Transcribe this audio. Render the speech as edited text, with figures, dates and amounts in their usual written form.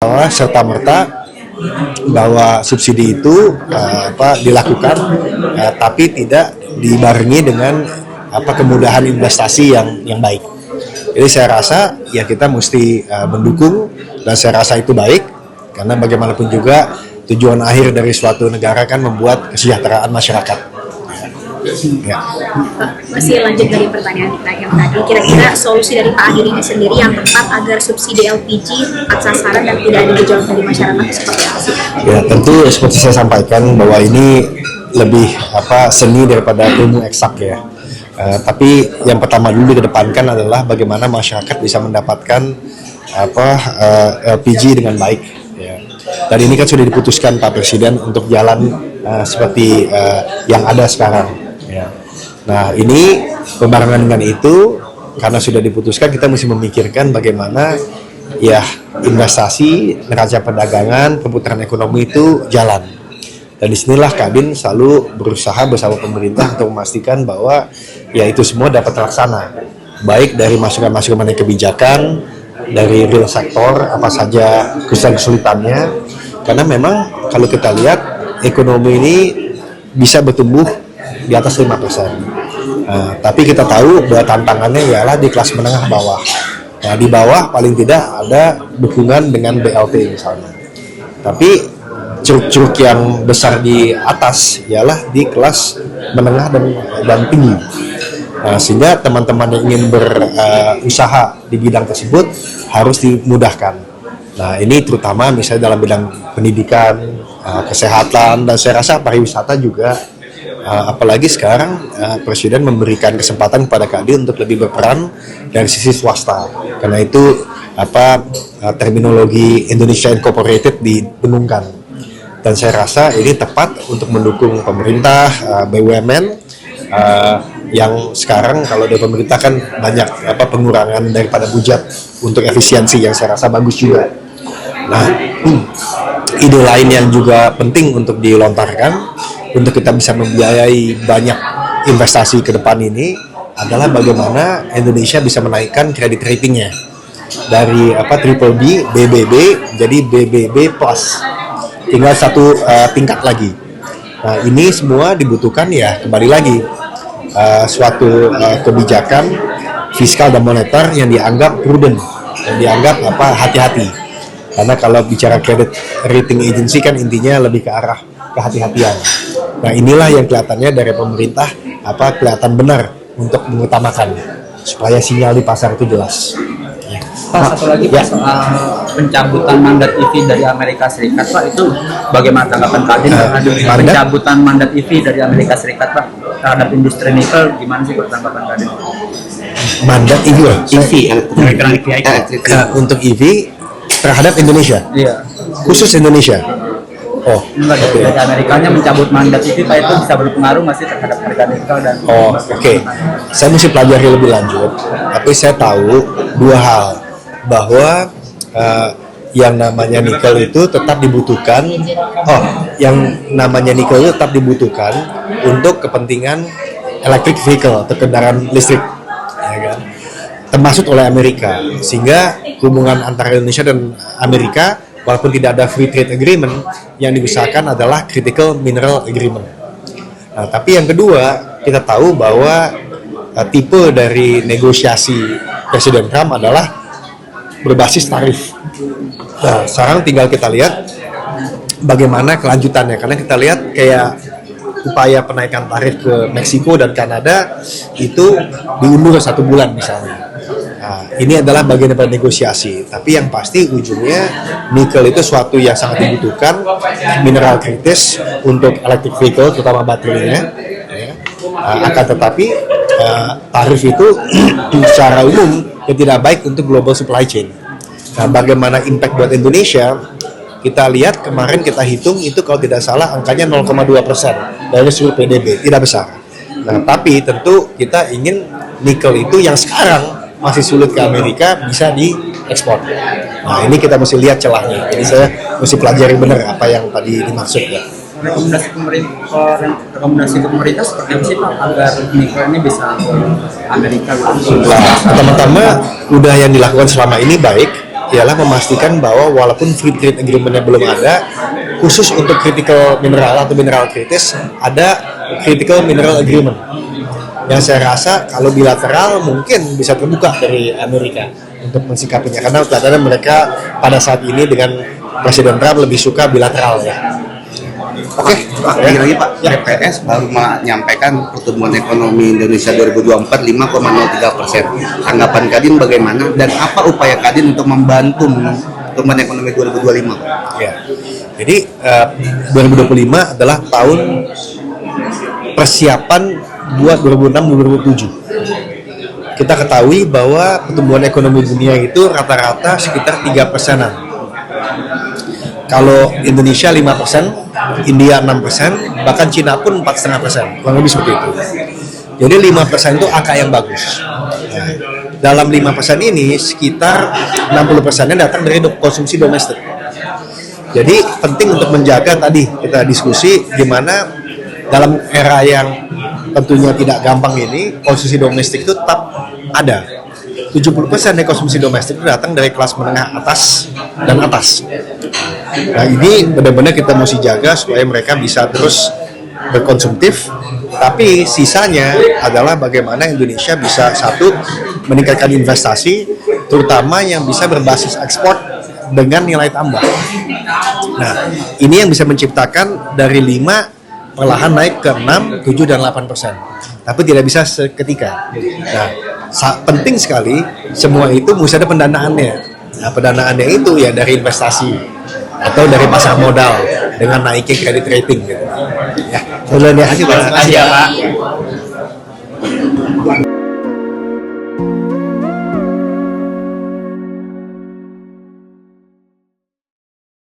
bahwa serta-merta bahwa subsidi itu dilakukan, tapi tidak dibarengi dengan kemudahan investasi yang baik. Jadi saya rasa ya kita mesti mendukung, dan saya rasa itu baik karena bagaimanapun juga tujuan akhir dari suatu negara kan membuat kesejahteraan masyarakat. Ya. Masih lanjut dari pertanyaan kita yang tadi, kira-kira solusi dari Pak Adir ini sendiri yang tepat agar subsidi LPG tepat sasaran dan tidak ada gejolak dari masyarakat seperti apa sih? Ya tentu seperti saya sampaikan bahwa ini lebih seni daripada ilmu eksak ya. Tapi yang pertama dulu dikedepankan adalah bagaimana masyarakat bisa mendapatkan LPG dengan baik. Ya. Dan ini kan sudah diputuskan Pak Presiden untuk jalan seperti yang ada sekarang. Ya. Nah ini berbarengan dengan itu, karena sudah diputuskan kita mesti memikirkan bagaimana ya investasi, neraca perdagangan, perputaran ekonomi itu jalan. Dan disinilah Kadin selalu berusaha bersama pemerintah untuk memastikan bahwa ya itu semua dapat terlaksana, baik dari masukan-masukan kebijakan, dari real sektor apa saja kesulitannya, karena memang kalau kita lihat ekonomi ini bisa bertumbuh di atas 5%. Tapi kita tahu bahwa tantangannya ialah di kelas menengah bawah. Nah, di bawah paling tidak ada dukungan dengan BLT misalnya. Tapi curug-curug yang besar di atas ialah di kelas menengah dan tinggi. Nah, sehingga teman-teman yang ingin berusaha di bidang tersebut harus dimudahkan. Nah, ini terutama misalnya dalam bidang pendidikan, kesehatan, dan saya rasa pariwisata juga. Apalagi sekarang Presiden memberikan kesempatan kepada Kadin untuk lebih berperan dari sisi swasta. Karena itu terminologi Indonesia Incorporated didengungkan. Dan saya rasa ini tepat untuk mendukung pemerintah, BUMN yang sekarang kalau dari pemerintah kan banyak pengurangan daripada budget untuk efisiensi yang saya rasa bagus juga. Nah, ide lain yang juga penting untuk dilontarkan untuk kita bisa membiayai banyak investasi ke depan ini adalah bagaimana Indonesia bisa menaikkan kredit ratingnya dari triple B, BBB jadi BBB plus, tinggal satu tingkat lagi. Nah ini semua dibutuhkan ya kembali lagi suatu kebijakan fiskal dan moneter yang dianggap prudent, yang dianggap hati-hati. Karena kalau bicara credit rating agency kan intinya lebih ke arah kehati-hatian. Nah inilah yang kelihatannya dari pemerintah kelihatan benar untuk mengutamakan supaya sinyal di pasar itu jelas. Pak, satu lagi Pak, soal pencabutan mandat EV dari Amerika Serikat, Pak, itu bagaimana tanggapan Kadin terhadap pencabutan mandat EV dari Amerika Serikat, Pak, terhadap industri nikel, gimana sih Pak tanggapan Kadin? Mandat EV, untuk EV terhadap Indonesia? Iya. Khusus Indonesia? Oh, dari Amerikanya mencabut mandat EV, Pak, itu bisa berpengaruh masih terhadap harga nikel dan oke. Saya mesti pelajari lebih lanjut, tapi saya tahu dua hal, bahwa yang namanya nikel itu tetap dibutuhkan. Yang namanya nikel itu tetap dibutuhkan untuk kepentingan electric vehicle atau kendaraan listrik, ya kan? Termasuk oleh Amerika, sehingga hubungan antara Indonesia dan Amerika walaupun tidak ada free trade agreement, yang diusahakan adalah critical mineral agreement. Nah, tapi yang kedua, kita tahu bahwa tipe dari negosiasi Presiden Trump adalah berbasis tarif. Nah, sekarang tinggal kita lihat bagaimana kelanjutannya, karena kita lihat kayak upaya penaikan tarif ke Meksiko dan Kanada itu diundur 1 bulan misalnya. Nah, ini adalah bagian dari negosiasi, tapi yang pasti ujungnya nikel itu suatu yang sangat dibutuhkan, mineral kritis untuk electric vehicle, terutama baterainya. Ya. Akan tetapi tarif itu secara umum tidak baik untuk global supply chain. Nah, bagaimana impact buat Indonesia? Kita lihat kemarin kita hitung itu kalau tidak salah angkanya 0,2% dari seluruh PDB, tidak besar. Nah, tapi tentu kita ingin nikel itu yang sekarang masih sulit ke Amerika bisa diekspor. Nah ini kita mesti lihat celahnya. Jadi saya mesti pelajari benar apa yang tadi dimaksud ya. Rekomendasi pemerintah seperti apa sih Pak agar nikel ini bisa ke Amerika? Pertama-tama udah yang dilakukan selama ini baik, ialah memastikan bahwa walaupun free trade agreement-nya belum ada, khusus untuk critical mineral atau mineral kritis ada critical mineral agreement. Yang saya rasa kalau bilateral mungkin bisa terbuka dari Amerika untuk mensikapinya, karena kelihatannya mereka pada saat ini dengan Presiden Trump lebih suka bilateral ya. Oke, Pak, lagi Pak, BPS baru menyampaikan pertumbuhan ekonomi Indonesia 2024 5,03%. Tanggapan Kadin bagaimana dan apa upaya Kadin untuk membantu pertumbuhan ekonomi 2025? Ya, jadi 2025 adalah tahun persiapan buat 2006-2007. Kita ketahui bahwa pertumbuhan ekonomi dunia itu rata-rata sekitar 3%-an. Kalau Indonesia 5%, India 6%, bahkan Cina pun 4,5%, kurang lebih seperti itu. Jadi 5% itu angka yang bagus. Nah, dalam 5% ini sekitar 60%-nya datang dari konsumsi domestik. Jadi penting untuk menjaga tadi kita diskusi gimana dalam era yang tentunya tidak gampang ini, konsumsi domestik itu tetap ada. 70% dari konsumsi domestik itu datang dari kelas menengah atas dan atas. Nah ini benar-benar kita mesti jaga supaya mereka bisa terus berkonsumtif, tapi sisanya adalah bagaimana Indonesia bisa satu meningkatkan investasi, terutama yang bisa berbasis ekspor dengan nilai tambah. Nah ini yang bisa menciptakan dari 5 perlahan naik ke 6, 7, dan 8%. Tapi tidak bisa seketika. Nah, penting sekali semua itu mesti ada pendanaannya. Nah, pendanaannya itu ya dari investasi atau dari pasar modal dengan naikin kredit rating gitu. Ya, Terima kasih ya Pak.